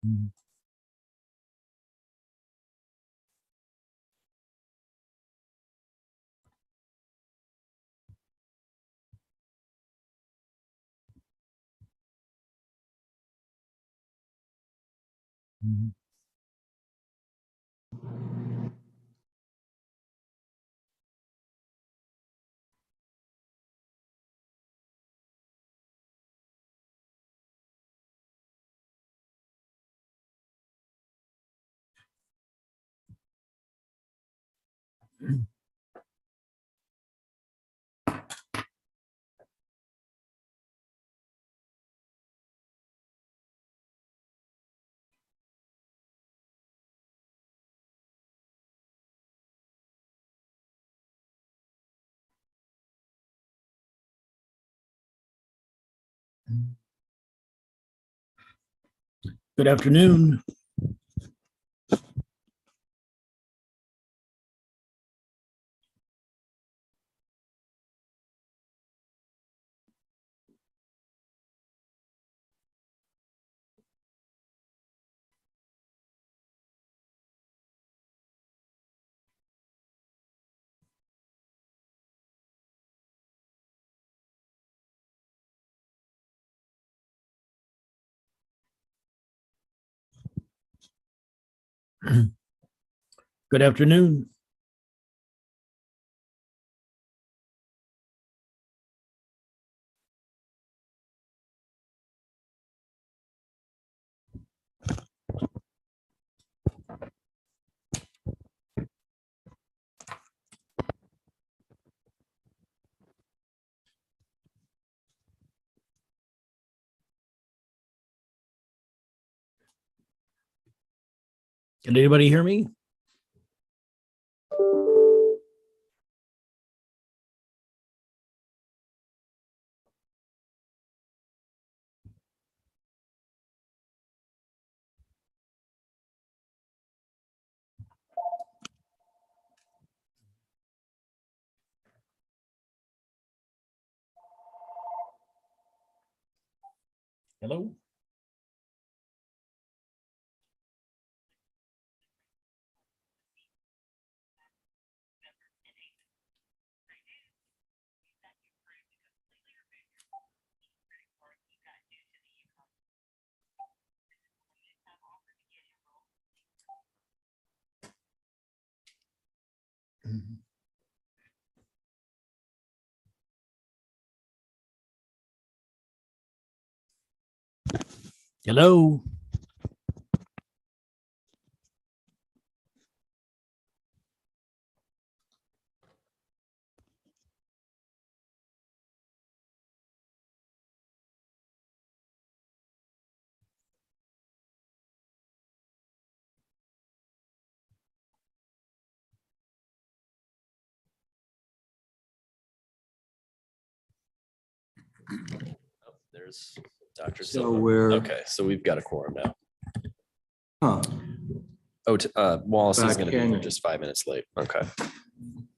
Mhm. Mhm. Good afternoon. Good afternoon. Can anybody hear me? Hello? Mhm. Hello? There's Dr. So Silva. we're Okay, so we've got a quorum now. huh, Oh, Wallace is Back going to be here Canyon. just 5 minutes late. Okay.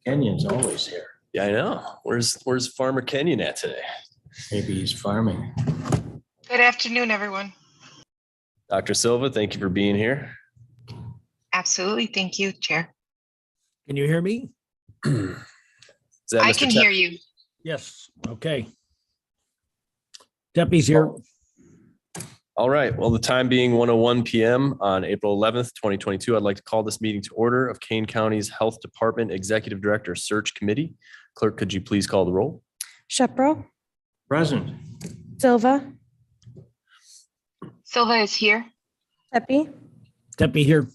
Kenyon's always here. Yeah, I know. Where's Farmer Kenyon at today? Maybe he's farming. Good afternoon, everyone. Dr. Silva, thank you for being here. Absolutely. Thank you, Chair. Can you hear me? Is that I Mr. can Tep- hear you. Yes. Okay. Deputy's here. All right. Well, the time being 1:01 p.m. on April 11th, 2022, I'd like to call this meeting to order of Kane County's Health Department Executive Director Search Committee. Clerk, could you please call the roll? Shepro, Present. Silva, Silva is here. Pepe, Deputy here.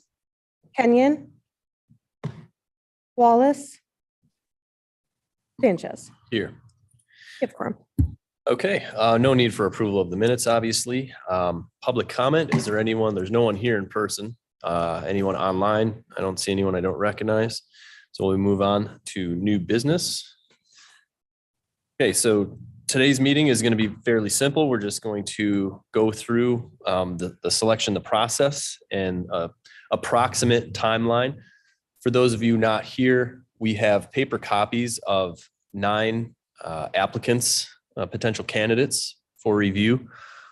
Kenyon, Wallace, Sanchez. Here. Give quorum. Okay, no need for approval of the minutes, obviously. Public comment, is there anyone? There's no one here in person. Anyone online? I don't see anyone I don't recognize. So we move on to new business. Okay, so today's meeting is going to be fairly simple. We're just going to go through the selection, the process, and approximate timeline. For those of you not here, we have paper copies of 9 applicants, potential candidates for review.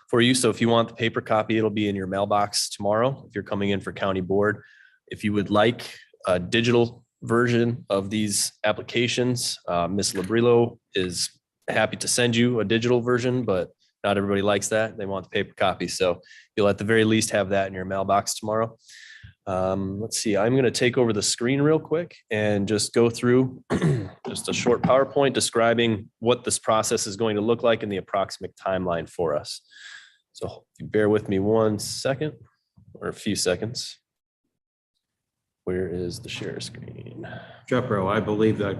for you. So if you want the paper copy, it'll be in your mailbox tomorrow if you're coming in for county board. If you would like a digital version of these applications, Ms. Labrillo is happy to send you a digital version, but not everybody likes that. They want the paper copy. So you'll at the very least have that in your mailbox tomorrow. Let's see, I'm going to take over the screen real quick and just go through just a short PowerPoint describing what this process is going to look like and the approximate timeline for us. So if you bear with me 1 second or a few seconds. Where is the share screen? Jeffro, I believe that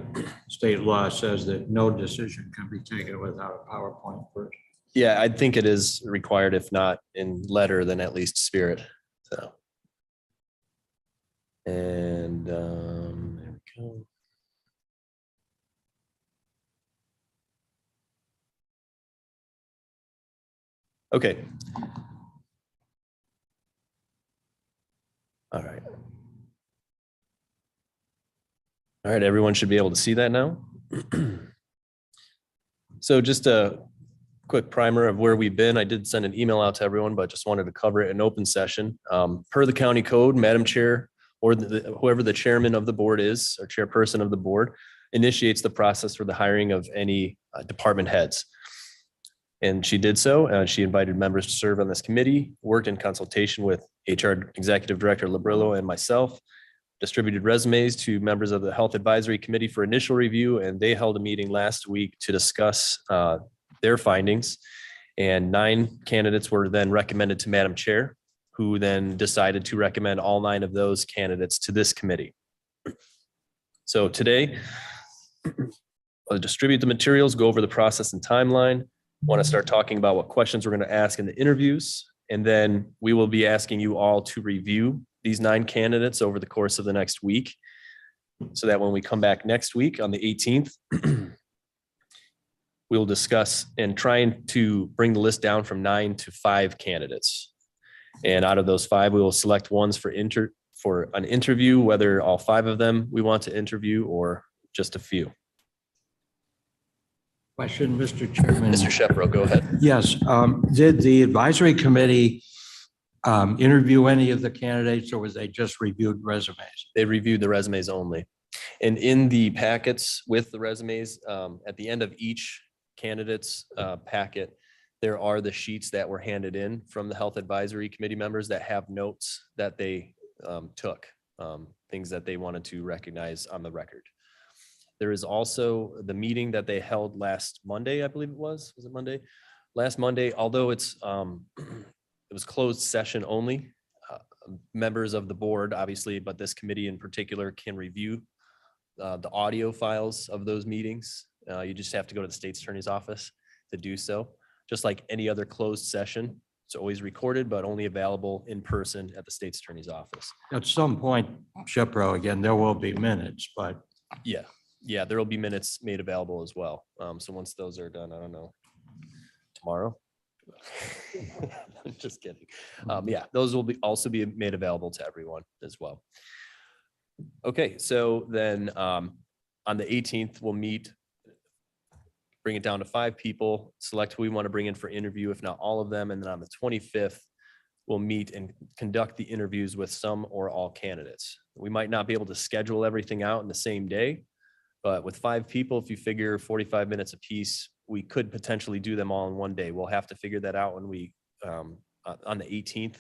state law says that no decision can be taken without a PowerPoint first. Yeah, I think it is required, if not in letter, then at least spirit. So. And there we go. Okay. All right. All right, everyone should be able to see that now. So just a quick primer of where we've been. I did send an email out to everyone, but just wanted to cover it in open session. Per the county code, Madam Chair, or whoever the chairman of the board is, or chairperson of the board, initiates the process for the hiring of any department heads. And she did so. She invited members to serve on this committee, worked in consultation with HR Executive Director Labrillo and myself, distributed resumes to members of the Health Advisory Committee for initial review, and they held a meeting last week to discuss their findings. And 9 candidates were then recommended to Madam Chair, who then decided to recommend all 9 of those candidates to this committee. So today, I'll distribute the materials, go over the process and timeline. Want to start talking about what questions we're going to ask in the interviews. And then we will be asking you all to review these 9 candidates over the course of the next week, so that when we come back next week on the 18th, we'll discuss and trying to bring the list down from 9 to 5 candidates. And out of those 5, we will select ones for an interview, whether all 5 of them we want to interview or just a few. Question, Mr. Chairman. Mr. Shepro, go ahead. Yes, did the advisory committee interview any of the candidates, or was they just reviewed resumes? They reviewed the resumes only. And in the packets with the resumes, at the end of each candidate's packet, there are the sheets that were handed in from the Health Advisory Committee members that have notes that they took, things that they wanted to recognize on the record. There is also the meeting that they held last Monday, I believe it was it Monday? Last Monday, although it's it was closed session only. Members of the board, obviously, but this committee in particular can review the audio files of those meetings. You just have to go to the state's attorney's office to do so. Just like any other closed session, it's always recorded, but only available in person at the state's attorney's office. At some point, Shepro, again, there will be minutes, but Yeah, there will be minutes made available as well. So once those are done, I don't know, tomorrow? Just kidding. Yeah, those will also be made available to everyone as well. Okay, so then on the 18th, we'll meet, bring it down to 5 people, select who we want to bring in for interview, if not all of them. And then on the 25th, we'll meet and conduct the interviews with some or all candidates. We might not be able to schedule everything out in the same day, but with 5 people, if you figure 45 minutes apiece, we could potentially do them all in one day. We'll have to figure that out when we, on the 18th,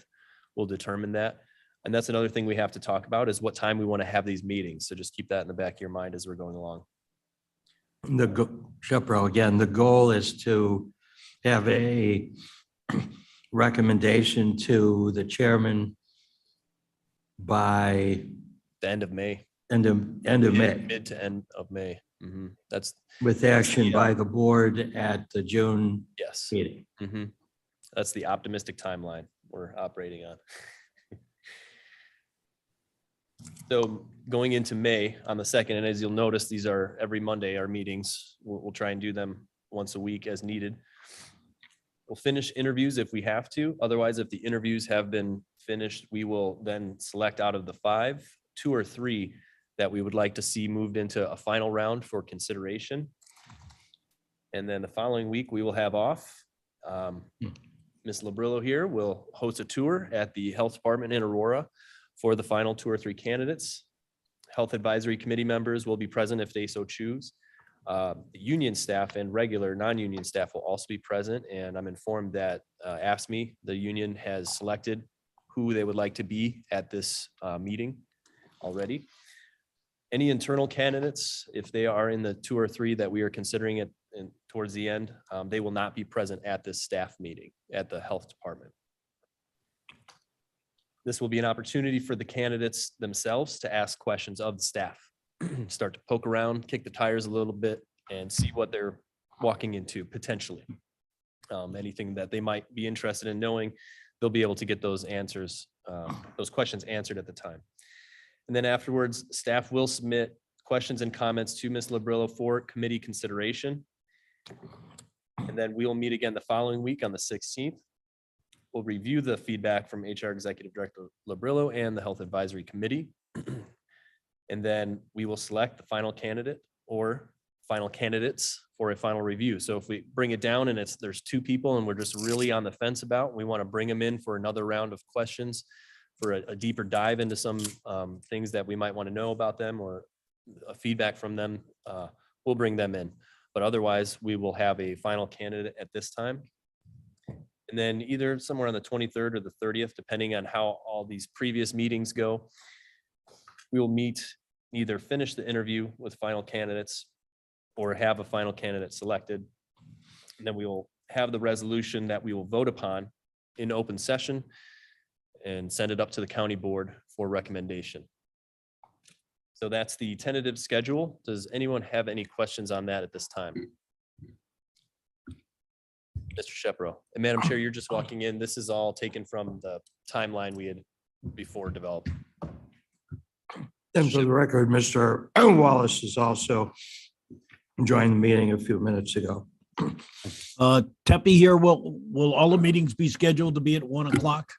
we'll determine that. And that's another thing we have to talk about is what time we want to have these meetings. So just keep that in the back of your mind as we're going along. Shepro, again, the goal is to have a recommendation to the chairman by The end of May. end of May, Mid to end of May. That's, with action by the board at the June yes. meeting. That's the optimistic timeline we're operating on. So going into May on the 2nd, and as you'll notice, these are every Monday, our meetings. We'll try and do them once a week as needed. We'll finish interviews if we have to. Otherwise, if the interviews have been finished, we will then select out of the 5, 2 or 3 that we would like to see moved into a final round for consideration. And then the following week we will have off. Ms. Labrillo here will host a tour at the Health Department in Aurora for the final 2 or 3 candidates. Health Advisory Committee members will be present if they so choose. The union staff and regular non-union staff will also be present, and I'm informed that AFSCME, the union, has selected who they would like to be at this meeting already. Any internal candidates, if they are in the 2 or 3 that we are considering it towards the end, they will not be present at this staff meeting at the Health Department. This will be an opportunity for the candidates themselves to ask questions of the staff. Start to poke around, kick the tires a little bit, and see what they're walking into potentially. Anything that they might be interested in knowing, they'll be able to get those answers, those questions answered at the time. And then afterwards, staff will submit questions and comments to Ms. Labrillo for committee consideration. And then we will meet again the following week on the 16th. We'll review the feedback from HR Executive Director Labrillo and the Health Advisory Committee. And then we will select the final candidate or final candidates for a final review. So if we bring it down and there's 2 people and we're just really on the fence about, we want to bring them in for another round of questions for a deeper dive into some things that we might want to know about them or feedback from them, we'll bring them in. But otherwise, we will have a final candidate at this time. And then either somewhere on the 23rd or the 30th, depending on how all these previous meetings go, we will meet, either finish the interview with final candidates or have a final candidate selected. And then we will have the resolution that we will vote upon in open session and send it up to the county board for recommendation. So that's the tentative schedule. Does anyone have any questions on that at this time? Mr. Shepro, and Madam Chair, you're just walking in. This is all taken from the timeline we had before developed. And for the record, Mr. Wallace is also joined the meeting a few minutes ago. Tepe here. Will all the meetings be scheduled to be at 1 o'clock?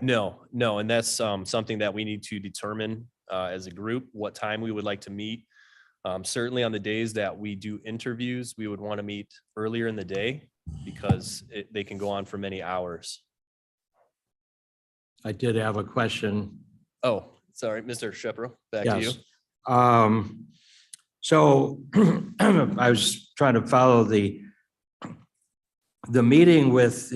No, and that's something that we need to determine as a group, what time we would like to meet. Certainly on the days that we do interviews, we would want to meet earlier in the day because they can go on for many hours. I did have a question. Oh, sorry, Mr. Shepro, back to you. Yes. So I was trying to follow the meeting with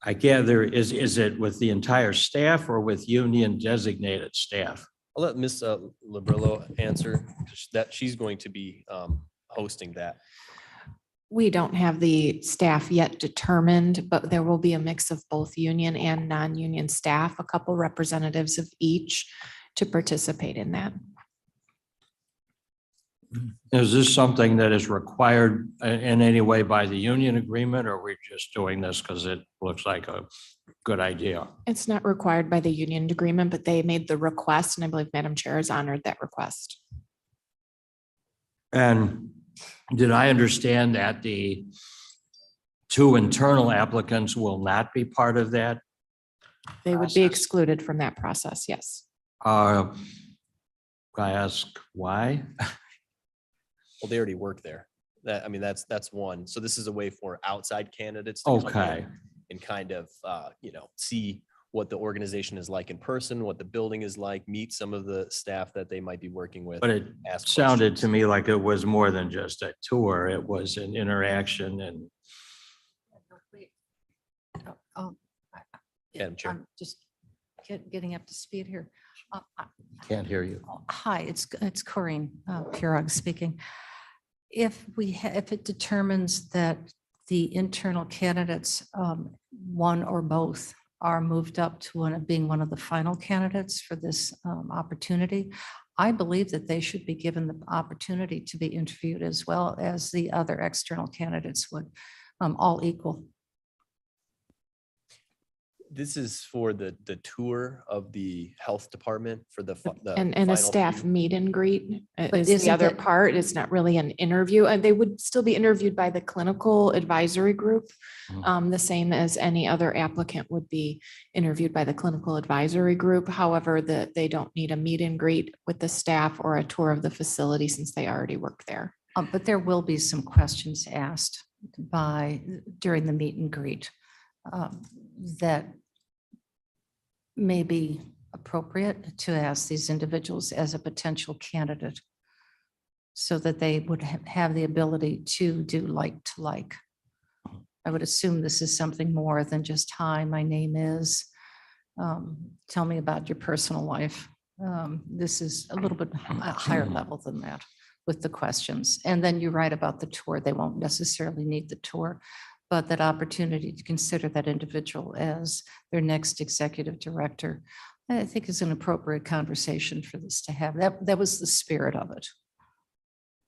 I gather, is it with the entire staff or with union designated staff? I'll let Ms. Labrillo answer that she's going to be hosting that. We don't have the staff yet determined, but there will be a mix of both union and non-union staff, a couple representatives of each to participate in that. Is this something that is required in any way by the union agreement, or are we just doing this because it looks like a good idea? It's not required by the union agreement, but they made the request, and I believe Madam Chair has honored that request. And did I understand that the 2 internal applicants will not be part of that? They would be Process. excluded from that process, yes. Can I ask why? Well, they already work there. I mean, that's one. So this is a way for outside candidates to come in Okay, and kind of, see what the organization is like in person, what the building is like, meet some of the staff that they might be working with. but it ask sounded questions. to me like it was more than just a tour. It was an interaction and Madam Chair. I'm just getting up to speed here. can't hear you. Hi, it's Corinne Purog speaking. If it determines that the internal candidates, one or both, are moved up to being one of the final candidates for this opportunity, I believe that they should be given the opportunity to be interviewed as well as the other external candidates would, all equal. This is for the tour of the health department for the And a final staff view. meet and greet But is the isn't other it- part. It's not really an interview. And they would still be interviewed by the clinical advisory group. Mhm. The same as any other applicant would be interviewed by the clinical advisory group. However, they don't need a meet and greet with the staff or a tour of the facility since they already work there. But there will be some questions asked during the meet and greet that may be appropriate to ask these individuals as a potential candidate so that they would have the ability to do like to like. I would assume this is something more than just, hi, my name is, tell me about your personal life. This is a little bit a higher level than that with the questions. And then you're right about the tour. They won't necessarily need the tour, but that opportunity to consider that individual as their next executive director, I think is an appropriate conversation for this to have. That was the spirit of it.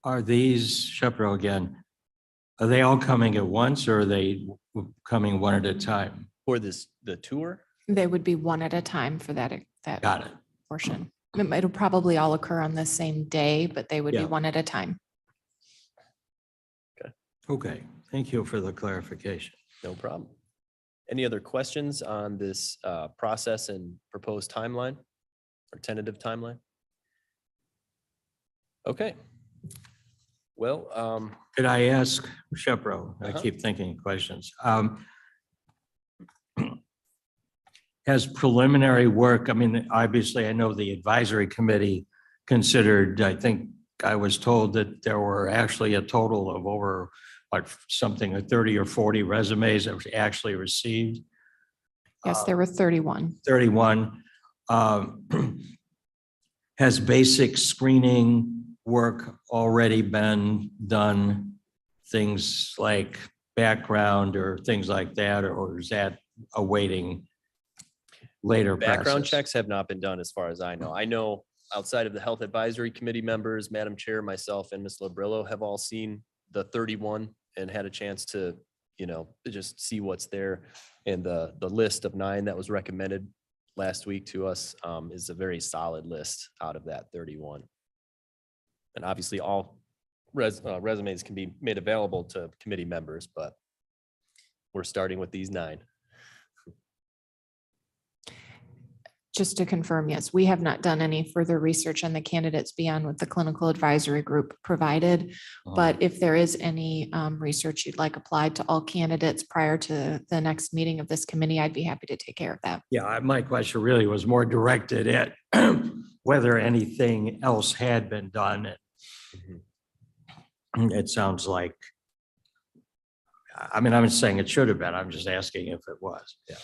Are these, Shepro again, are they all coming at once or are they coming one at a time? For this, the tour? They would be one at a time for that Got it. portion. It'll probably all occur on the same day, but they would be Yeah. one at a time. Okay, thank you for the clarification. No problem. Any other questions on this process and proposed timeline or tentative timeline? Okay. Well, Could I ask Shepro? I Uh-huh. keep thinking of questions. Has preliminary work, I mean, obviously, I know the advisory committee considered, I think I was told that there were actually a total of over like something like 30 or 40 resumes that were actually received. Yes, there were 31. 31. Has basic screening work already been done? Things like background or things like that, or is that awaiting later background process? checks have not been done as far as I know. I know outside of the Health Advisory Committee members, Madam Chair, myself, and Ms. Labrillo have all seen the 31 and had a chance to, just see what's there. And the list of 9 that was recommended last week to us is a very solid list out of that 31. And obviously, all resumes can be made available to committee members, but we're starting with these 9. Just to confirm, yes, we have not done any further research on the candidates beyond what the clinical advisory group provided. But if there is any research you'd like applied to all candidates prior to the next meeting of this committee, I'd be happy to take care of that. Yeah, my question really was more directed at whether anything else had been done. It sounds like, I mean, I'm not saying it should have been, I'm just asking if it was. Yeah,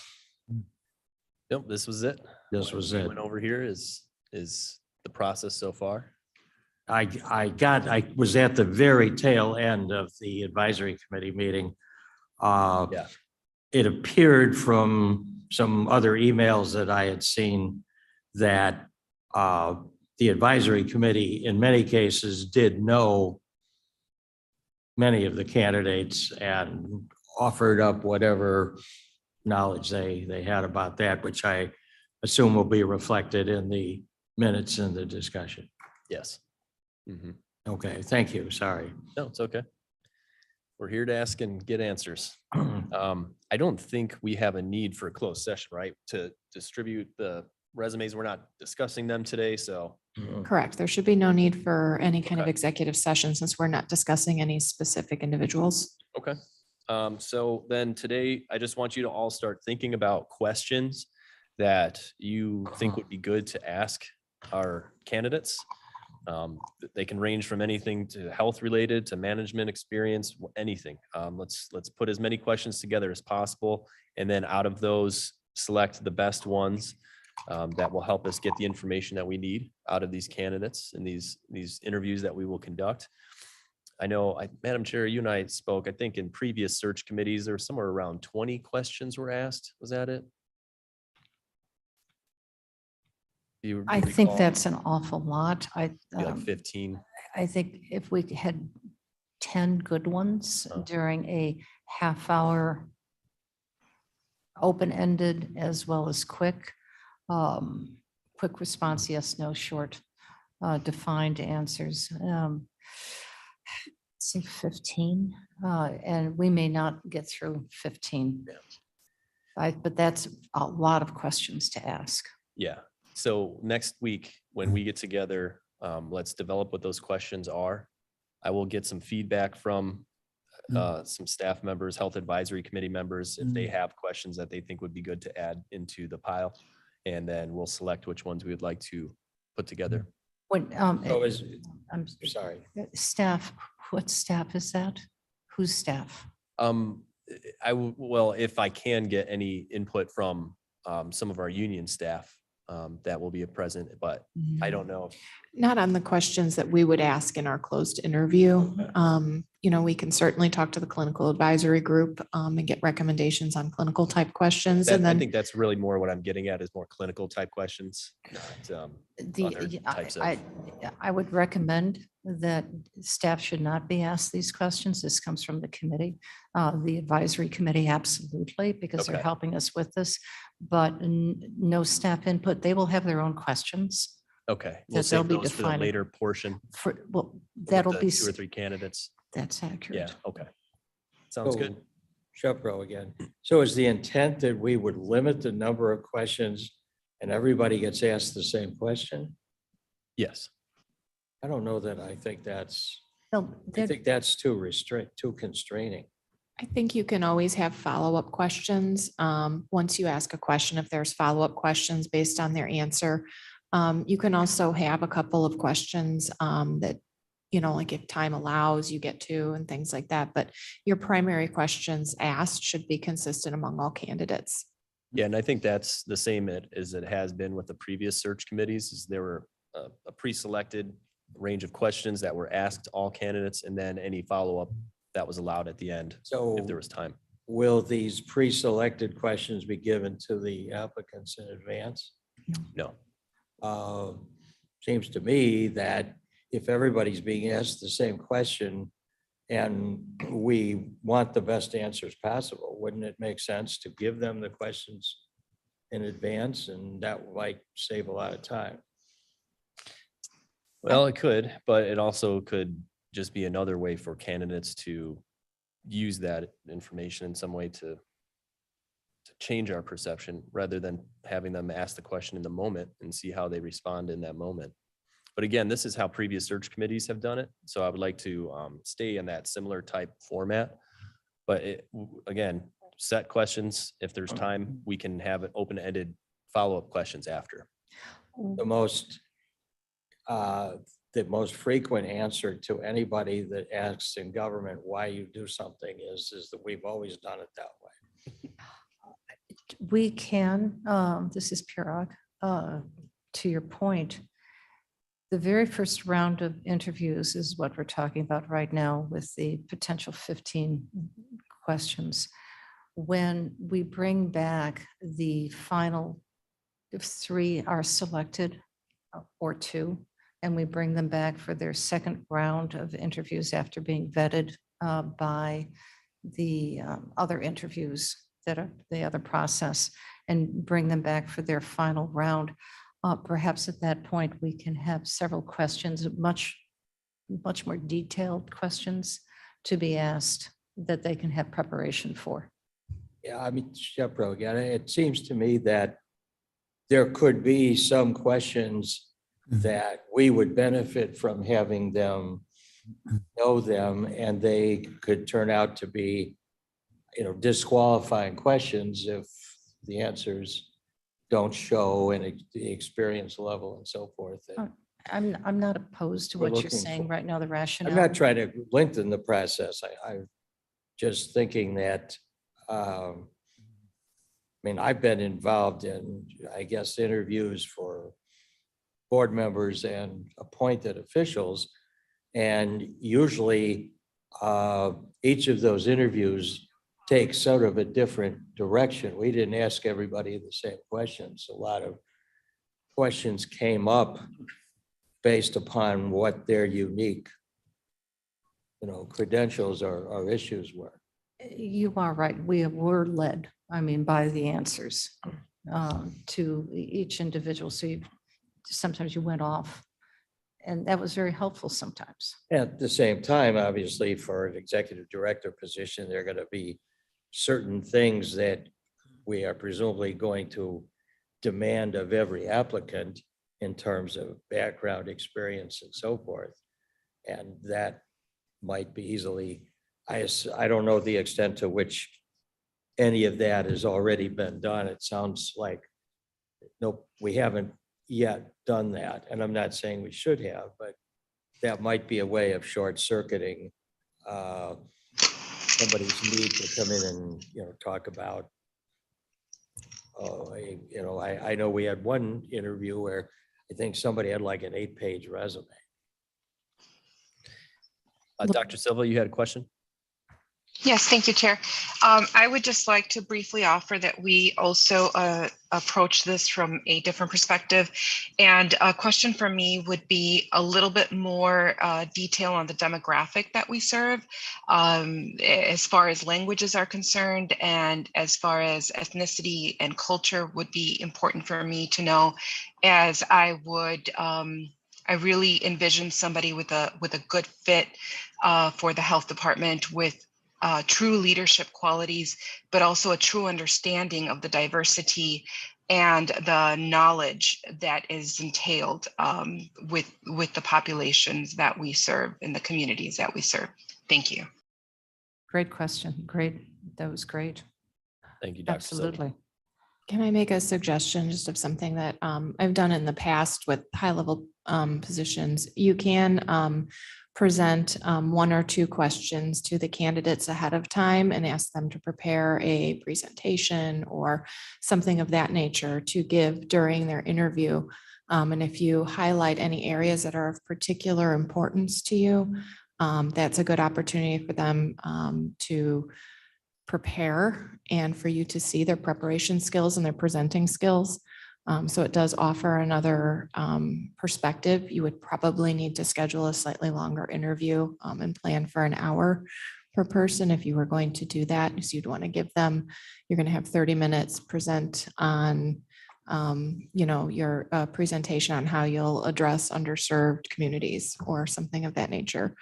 Nope, this was it. this was What we it. Went over here is the process so far. I was at the very tail end of the advisory committee meeting. Yeah. It appeared from some other emails that I had seen that the advisory committee in many cases did know many of the candidates and offered up whatever knowledge they had about that, which I assume will be reflected in the minutes and the discussion. Yes. Mhm. Okay, thank you, sorry. No, it's okay. We're here to ask and get answers. I don't think we have a need for a closed session, right? To distribute the resumes. We're not discussing them today, so. Correct. There should be no need for any kind of Okay. executive session since we're not discussing any specific individuals. Okay. So then today, I just want you to all start thinking about questions that you think would be good to ask our candidates. They can range from anything to health related to management experience, anything. Let's put as many questions together as possible. And then out of those, select the best ones that will help us get the information that we need out of these candidates and these interviews that we will conduct. I know, Madam Chair, you and I spoke, I think in previous search committees, there were somewhere around 20 questions were asked. Was that it? Do you I think recall? that's an awful lot. Be like 15. I think if we had 10 good ones Oh. during a half hour open-ended as well as quick response, yes, no, short, defined answers. Say 15, and we may not get through 15. But that's a lot of questions to ask. Yeah. So next week, when we get together, let's develop what those questions are. I will get some feedback from some staff members, health advisory committee members, if they have questions that they think would be good to add into the pile. And then we'll select which ones we would like to put together. When, So is, I'm sorry, staff, what staff is that? Whose staff? Well, if I can get any input from some of our union staff that will be present, but I don't know. Not on the questions that we would ask in our closed interview. You know, we can certainly talk to the clinical advisory group and get recommendations on clinical type questions. That, And I then think that's really more what I'm getting at is more clinical type questions. Not, other types of- I would recommend that staff should not be asked these questions. This comes from the committee. The advisory committee, absolutely, because they're Okay. helping us with this. But no staff input. They will have their own questions Okay, we'll that they'll save be those for the defining. later portion. For, well, with that'll the be, 2 or 3 candidates. that's accurate. Yeah, okay. Sounds good. Shepro again. So is the intent that we would limit the number of questions and everybody gets asked the same question? Yes. I don't know that I think that's, No, I think that's too constraining. I think you can always have follow-up questions. Once you ask a question, if there's follow-up questions based on their answer, you can also have a couple of questions that, you know, like if time allows, you get to and things like that. But your primary questions asked should be consistent among all candidates. Yeah, and I think that's the same as it has been with the previous search committees, is there were a pre-selected range of questions that were asked to all candidates, and then any follow-up that was allowed at the end, So if there was time. will these pre-selected questions be given to the applicants in advance? No. Seems to me that if everybody's being asked the same question and we want the best answers possible, wouldn't it make sense to give them the questions in advance? And that might save a lot of time. Well, it could, but it also could just be another way for candidates to use that information in some way to change our perception rather than having them ask the question in the moment and see how they respond in that moment. But again, this is how previous search committees have done it. So I would like to stay in that similar type format. But again, set questions. If there's time, we can have an open-ended follow-up questions after. The most frequent answer to anybody that asks in government why you do something is that we've always done it that way. We can, this is Pirog, to your point. The very first round of interviews is what we're talking about right now with the potential 15 questions. When we bring back the final, if 3 are selected or 2, and we bring them back for their second round of interviews after being vetted by the other interviews that are the other process, and bring them back for their final round. Perhaps at that point, we can have several questions, much more detailed questions to be asked that they can have preparation for. Yeah, I mean, Shepro, again, it seems to me that there could be some questions that we would benefit from having them know them, and they could turn out to be, disqualifying questions if the answers don't show and the experience level and so forth. And I'm not opposed to We're what you're looking saying for- right now, the I'm rationale. not trying to lengthen the process. I'm just thinking that, I've been involved in, I guess, interviews for board members and appointed officials. And usually each of those interviews takes sort of a different direction. We didn't ask everybody the same questions. A lot of questions came up based upon what their unique, credentials or issues were. You are right. We were led, by the answers to each individual. So sometimes you went off, and that was very helpful sometimes. At the same time, obviously, for an executive director position, there are going to be certain things that we are presumably going to demand of every applicant in terms of background experience and so forth. And that might be easily I don't know the extent to which any of that has already been done. It sounds like, nope, we haven't yet done that. And I'm not saying we should have, but that might be a way of short circuiting somebody's need to come in and, talk about. I know we had one interview where I think somebody had like an 8-page resume. Dr. Silva, you had a question? Yes, thank you, Chair. I would just like to briefly offer that we also approach this from a different perspective. And a question for me would be a little bit more detail on the demographic that we serve, as far as languages are concerned, and as far as ethnicity and culture would be important for me to know, as I would I really envision somebody with a good fit for the health department, with true leadership qualities, but also a true understanding of the diversity and the knowledge that is entailed with the populations that we serve and the communities that we serve. Thank you. Great question. Great. That was great. Thank you, Dr. Silva. Absolutely. Can I make a suggestion just of something that I've done in the past with high-level positions? You can present 1 or 2 questions to the candidates ahead of time and ask them to prepare a presentation or something of that nature to give during their interview. And if you highlight any areas that are of particular importance to you, that's a good opportunity for them to prepare and for you to see their preparation skills and their presenting skills. So it does offer another perspective. You would probably need to schedule a slightly longer interview and plan for an hour per person if you were going to do that. So you'd want to give them, you're going to have 30 minutes present on, your presentation on how you'll address underserved communities or something of that nature.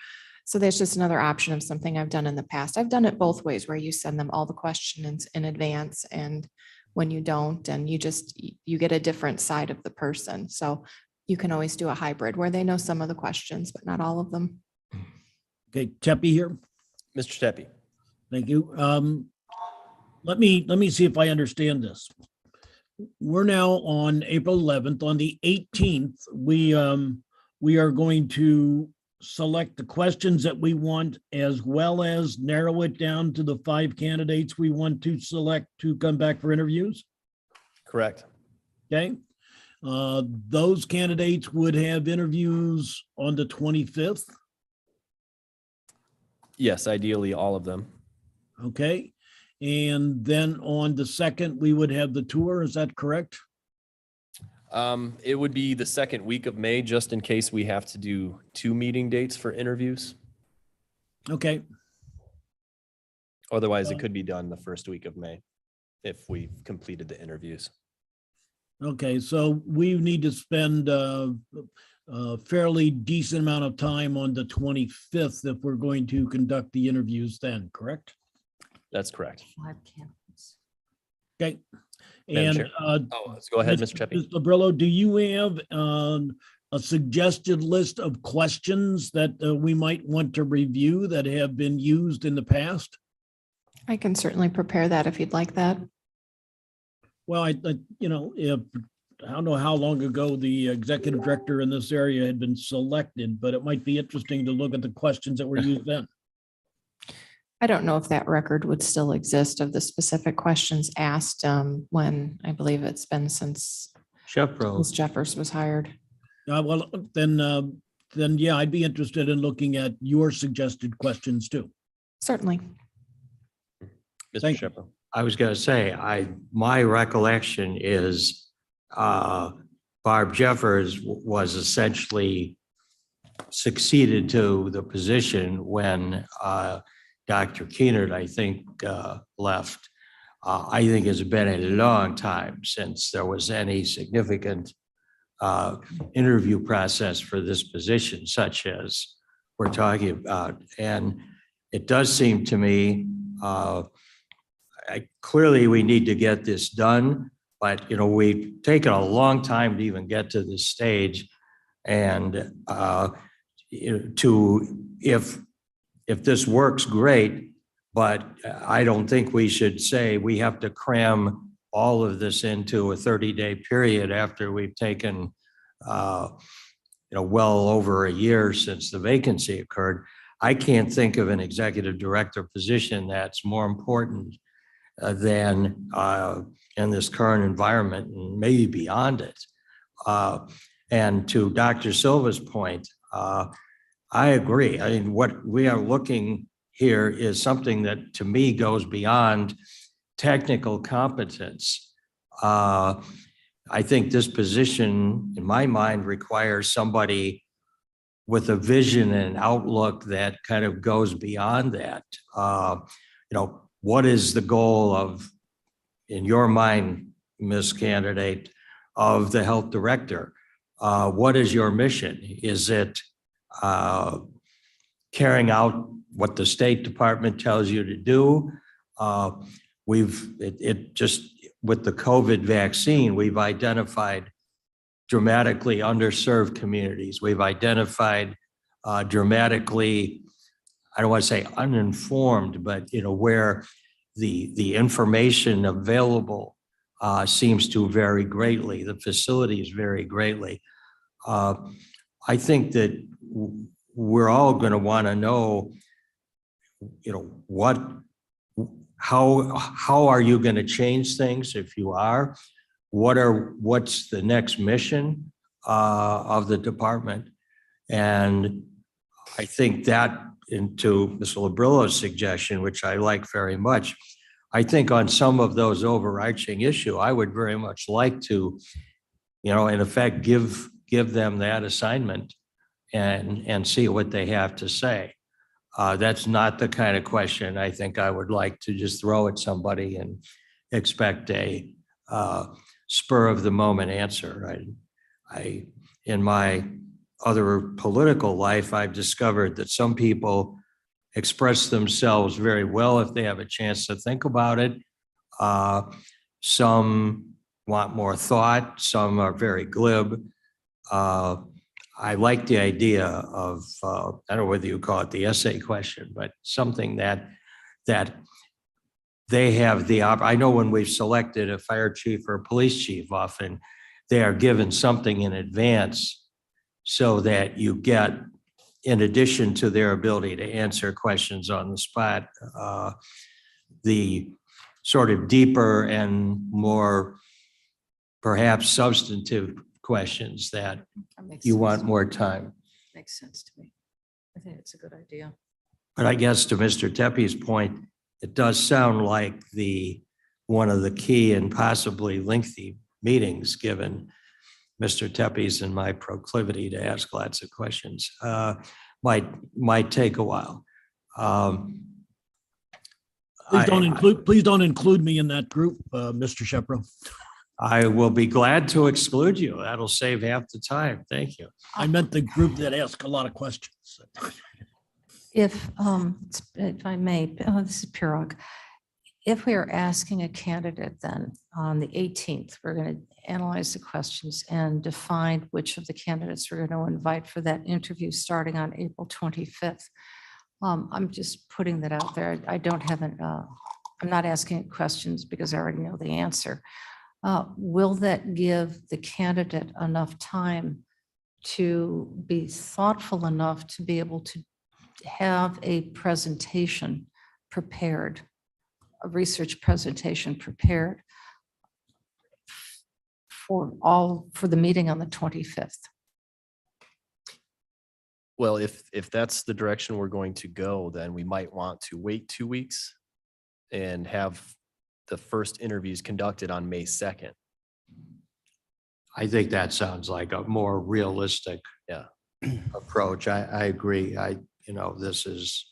So there's just another option of something I've done in the past. I've done it both ways, where you send them all the questions in advance, and when you don't, and you get a different side of the person. So you can always do a hybrid where they know some of the questions, but not all of them. Okay, Tepe here. Mr. Tepe. Thank you. Let me see if I understand this. We're now on April 11th. On the 18th, we are going to select the questions that we want, as well as narrow it down to the 5 candidates we want to select to come back for interviews. Correct. Okay. Those candidates would have interviews on the 25th. Yes, ideally all of them. Okay. And then on the 2nd, we would have the tour. Is that correct? It would be the second week of May, just in case we have to do 2 meeting dates for interviews. Okay. Otherwise, it could be done the first week of May if we've completed the interviews. Okay. So we need to spend a fairly decent amount of time on the 25th if we're going to conduct the interviews then, correct? That's correct. 5 candidates. Okay. Madam And Chair. Oh, let's go ahead, Mr. Tepe. Ms. Labrillo, do you have a suggested list of questions that we might want to review that have been used in the past? I can certainly prepare that if you'd like that. Well, I don't know how long ago the executive director in this area had been selected, but it might be interesting to look at the questions that were used then. I don't know if that record would still exist of the specific questions asked when, I believe it's been since Ms. Jeffers was hired. Well, then yeah, I'd be interested in looking at your suggested questions too. Certainly. Mr. Thank you. Shepherd. I was going to say, my recollection is Barb Jeffers was essentially succeeded to the position when Dr. Keenert, I think, left. I think it's been a long time since there was any significant interview process for this position, such as we're talking about. And it does seem to me, clearly we need to get this done, but we've taken a long time to even get to this stage. And if if this works, great, but I don't think we should say we have to cram all of this into a 30-day period after we've taken, well over a year since the vacancy occurred. I can't think of an executive director position that's more important than in this current environment and maybe beyond it. And to Dr. Silva's point, I agree. I mean, what we are looking here is something that to me goes beyond technical competence. I think this position, in my mind, requires somebody with a vision and outlook that kind of goes beyond that. What is the goal of, in your mind, Ms. Candidate, of the health director? What is your mission? Is it carrying out what the State Department tells you to do? Just with the COVID vaccine, we've identified dramatically underserved communities. We've identified dramatically, I don't want to say uninformed, but where the information available seems to vary greatly. The facilities vary greatly. I think that we're all going to want to know, how are you going to change things if you are? What's the next mission of the department? And I think that, into Mr. Labrillo's suggestion, which I like very much, I think on some of those overarching issue, I would very much like to, in effect, give them that assignment and see what they have to say. That's not the kind of question I think I would like to just throw at somebody and expect a spur of the moment answer. In my other political life, I've discovered that some people express themselves very well if they have a chance to think about it. Some want more thought, some are very glib. I like the idea of, I don't know whether you call it the essay question, but something that they have I know when we've selected a fire chief or a police chief, often they are given something in advance so that you get, in addition to their ability to answer questions on the spot, the sort of deeper and more perhaps substantive questions that you want more time. Makes sense to me. I think it's a good idea. But I guess to Mr. Teppi's point, it does sound like one of the key and possibly lengthy meetings, given Mr. Teppi's and my proclivity to ask lots of questions, might take a while. Please don't include me in that group, Mr. Shepro. I will be glad to exclude you. That'll save half the time. Thank you. I meant the group that ask a lot of questions. If I may, this is Pirog. If we are asking a candidate then on the 18th, we're going to analyze the questions and define which of the candidates we're going to invite for that interview starting on April 25th. I'm just putting that out there. I don't have I'm not asking questions because I already know the answer. Will that give the candidate enough time to be thoughtful enough to be able to have a presentation prepared, a research presentation prepared for the meeting on the 25th? Well, if that's the direction we're going to go, then we might want to wait 2 weeks and have the first interviews conducted on May 2nd. I think that sounds like a more realistic approach. I agree. This is,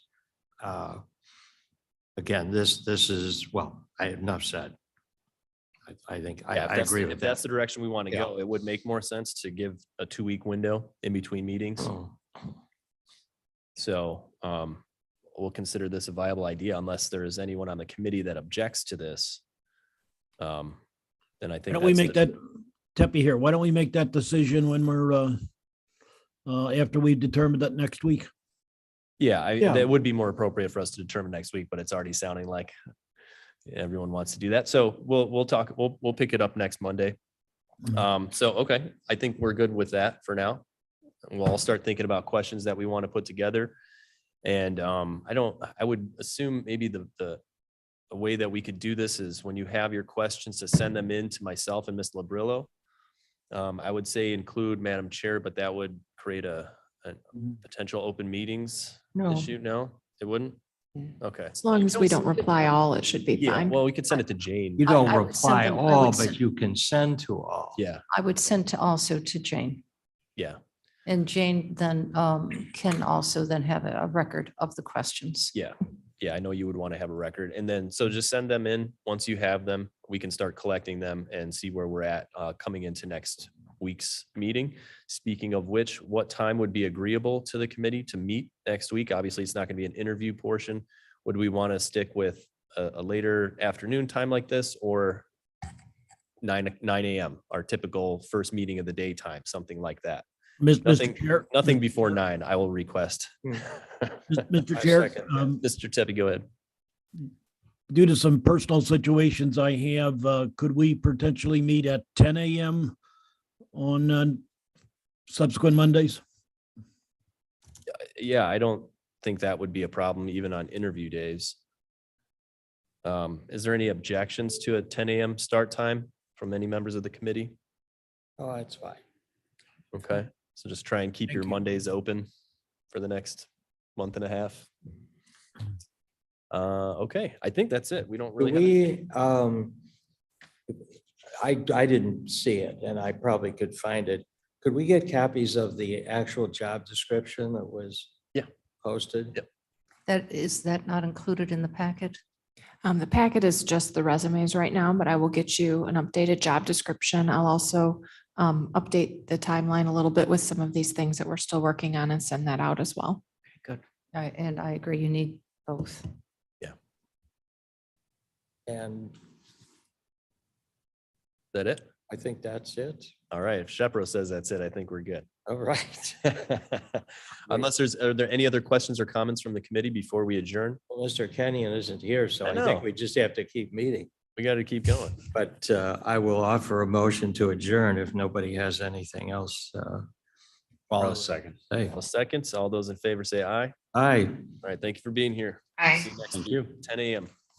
again, this is, well, I have enough said. I think I agree with If that. that's the direction we want to go, it would make more sense to give a 2-week window in between meetings. So we'll consider this a viable idea unless there is anyone on the committee that objects to this. Then I think. Why don't we make that, Tepe here, why don't we make that decision when we're, after we've determined that next week? Yeah, Yeah. that would be more appropriate for us to determine next week, but it's already sounding like everyone wants to do that. So we'll talk, we'll pick it up next Monday. So, okay, I think we're good with that for now. We'll all start thinking about questions that we want to put together. And I would assume maybe the way that we could do this is when you have your questions to send them in to myself and Ms. Labrillo. I would say include Madam Chair, but that would create a potential open meetings No. issue. No, it wouldn't? Okay. As long as we don't reply all, it should be Yeah, fine. well, we could send it to Jane. You don't I would send reply them- I all, would but send- you can send to all. Yeah, I would send to also to Jane. yeah, And Jane then can also then have a record of the questions. yeah. Yeah, I know you would want to have a record. And then, so just send them in. Once you have them, we can start collecting them and see where we're at coming into next week's meeting. Speaking of which, what time would be agreeable to the committee to meet next week? Obviously, it's not going to be an interview portion. Would we want to stick with a later afternoon time like this, or 9 a.m., our typical first meeting of the day time, something like that? Mr. Chair, Nothing before 9, I will request. Mr. Chair, Mr. Tepe, go ahead. due to some personal situations I have, could we potentially meet at 10 a.m. on subsequent Mondays? Yeah, I don't think that would be a problem even on interview days. Is there any objections to a 10 a.m. start time from any members of the committee? Oh, that's fine. Okay, so just try and keep your Thank you. Mondays Mondays open for the next month and a half. Okay, I think that's it. We don't Do really. I didn't see it and I probably could find it. Could we get copies of the actual job description that was? Yeah. Posted? Yep. Is that not included in the packet? The packet is just the resumes right now, but I will get you an updated job description. I'll also update the timeline a little bit with some of these things that we're still working on and send that out as well. Good. And I agree, you need both. And That it? I think that's it. All right, if Shepro says that's it, I think we're good. All right. Unless are there any other questions or comments from the committee before we adjourn? Well, Mr. Kenyon isn't here, so I I think know. we just have to keep meeting. We got to keep going. But I will offer a motion to adjourn if nobody has anything else. Follow second. Hey, All seconds, all those in favor say aye. aye. All right, thank you for being here. Aye. See you next Thank week, you. 10 a.m.